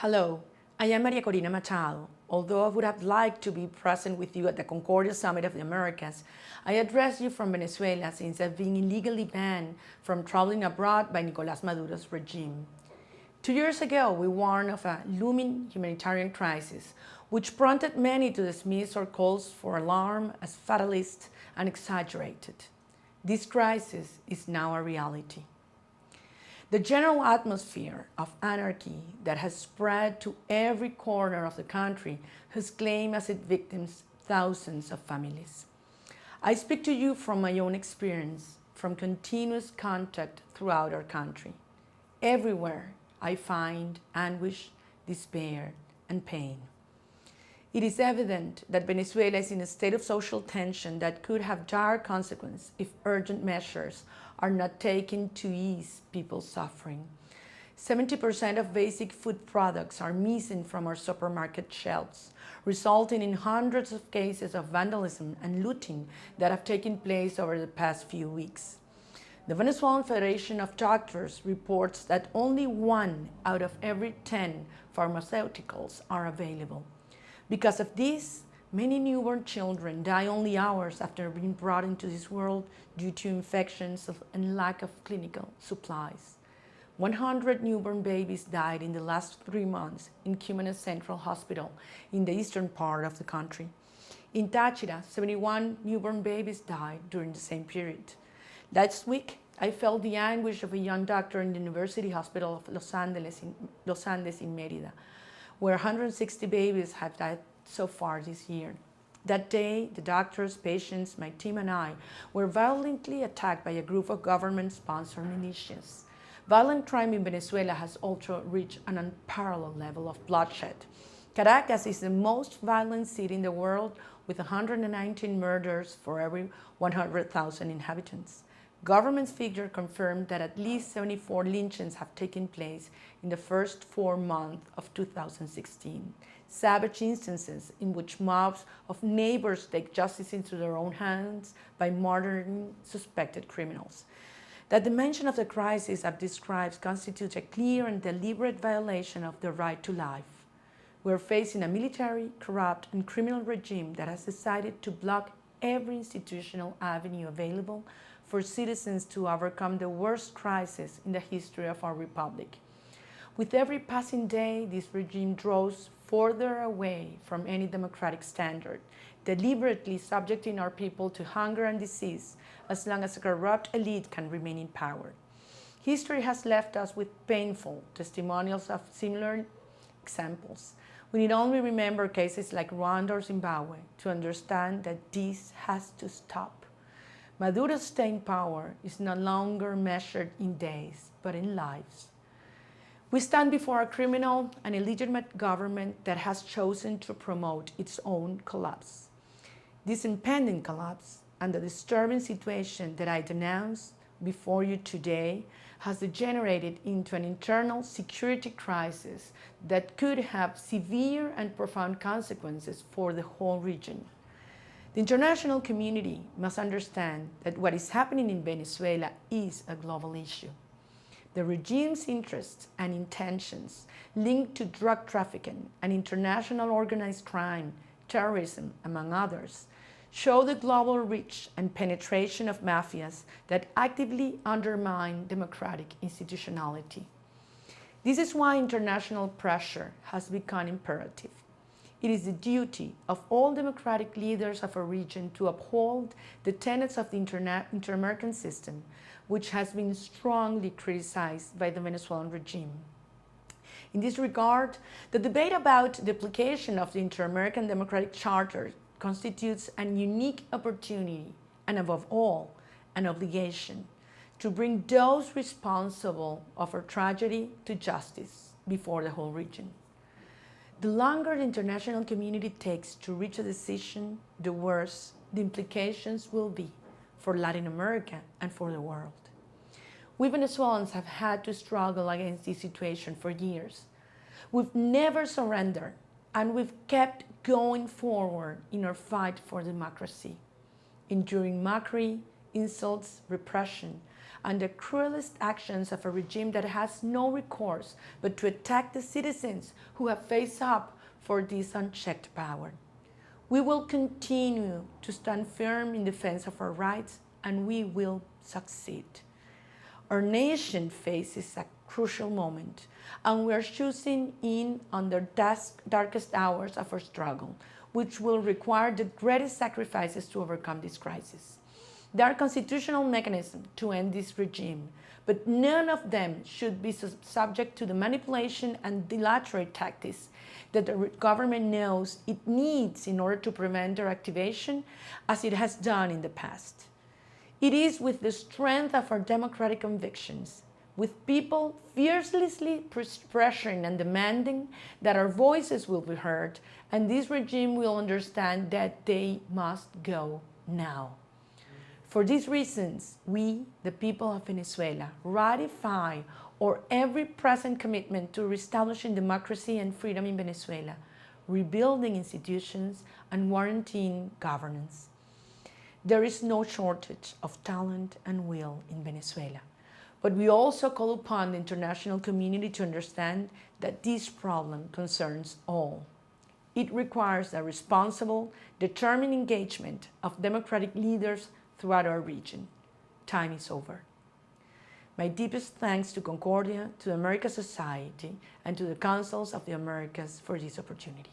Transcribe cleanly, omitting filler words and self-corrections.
Hello, I am Maria Corina Machado. Although I would have liked to be present with you at the Concordia Summit of the Americas, I address you from Venezuela since I've been illegally banned from traveling abroad by Nicolás Maduro's regime. 2 years ago, we warned of a looming humanitarian crisis, which prompted many to dismiss our calls for alarm as fatalist and exaggerated. This crisis is now a reality. The general atmosphere of anarchy that has spread to every corner of the country has claimed as its victims thousands of families. I speak to you from my own experience, from continuous contact throughout our country. Everywhere I find anguish, despair, and pain. It is evident that Venezuela is in a state of social tension that could have dire consequences if urgent measures are not taken to ease people's suffering. 70% of basic food products are missing from our supermarket shelves, resulting in hundreds of cases of vandalism and looting that have taken place over the past few weeks. The Venezuelan Federation of Doctors reports that only 1 out of every 10 pharmaceuticals are available. Because of this, many newborn children die only hours after being brought into this world due to infections and lack of clinical supplies. 100 newborn babies died in the last 3 months in Cumaná Central Hospital in the eastern part of the country. In Táchira, 71 newborn babies died during the same period. Last week, I felt the anguish of a young doctor in the University Hospital of Los Andes in Mérida, where 160 babies have died so far this year. That day, the doctors, patients, my team and I were violently attacked by a group of government-sponsored militias. Violent crime in Venezuela has also reached an unparalleled level of bloodshed. Caracas is the most violent city in the world, with 119 murders for every 100,000 inhabitants. Government figures confirmed that at least 74 lynchings have taken place in the first 4 months of 2016. Savage instances in which mobs of neighbors take justice into their own hands by murdering suspected criminals. That dimension of the crisis I've described constitutes a clear and deliberate violation of the right to life. We're facing a military, corrupt, and criminal regime that has decided to block every institutional avenue available for citizens to overcome the worst crisis in the history of our republic. With every passing day, this regime draws further away from any democratic standard, deliberately subjecting our people to hunger and disease as long as a corrupt elite can remain in power. History has left us with painful testimonials of similar examples. We need only remember cases like Rwanda or Zimbabwe to understand that this has to stop. Maduro's staying power is no longer measured in days, but in lives. We stand before a criminal and illegitimate government that has chosen to promote its own collapse. This impending collapse and the disturbing situation that I denounce before you today has degenerated into an internal security crisis that could have severe and profound consequences for the whole region. The international community must understand that what is happening in Venezuela is a global issue. The regime's interests and intentions linked to drug trafficking and international organized crime, terrorism, among others, show the global reach and penetration of mafias that actively undermine democratic institutionality. This is why international pressure has become imperative. It is the duty of all democratic leaders of a region to uphold the tenets of the inter-American system, which has been strongly criticized by the Venezuelan regime. In this regard, the debate about the application of the Inter-American Democratic Charter constitutes a unique opportunity and, above all, an obligation to bring those responsible of our tragedy to justice before the whole region. The longer the international community takes to reach a decision, the worse the implications will be for Latin America and for the world. We Venezuelans have had to struggle against this situation for years. We've never surrendered, and we've kept going forward in our fight for democracy. Enduring mockery, insults, repression, and the cruelest actions of a regime that has no recourse but to attack the citizens who have faced up for this unchecked power. We will continue to stand firm in defense of our rights, and we will succeed. Our nation faces a crucial moment, and we are choosing in on the darkest hours of our struggle, which will require the greatest sacrifices to overcome this crisis. There are constitutional mechanisms to end this regime, but none of them should be subject to the manipulation and dilatory tactics that the government knows it needs in order to prevent their activation, as it has done in the past. It is with the strength of our democratic convictions, with people fiercely pressuring and demanding, that our voices will be heard, and this regime will understand that they must go now. For these reasons, we, the people of Venezuela, ratify our every present commitment to reestablishing democracy and freedom in Venezuela, rebuilding institutions, and guaranteeing governance. There is no shortage of talent and will in Venezuela, but we also call upon the international community to understand that this problem concerns all. It requires a responsible, determined engagement of democratic leaders throughout our region. Time is over. My deepest thanks to Concordia, to the American Society, and to the Councils of the Americas for this opportunity.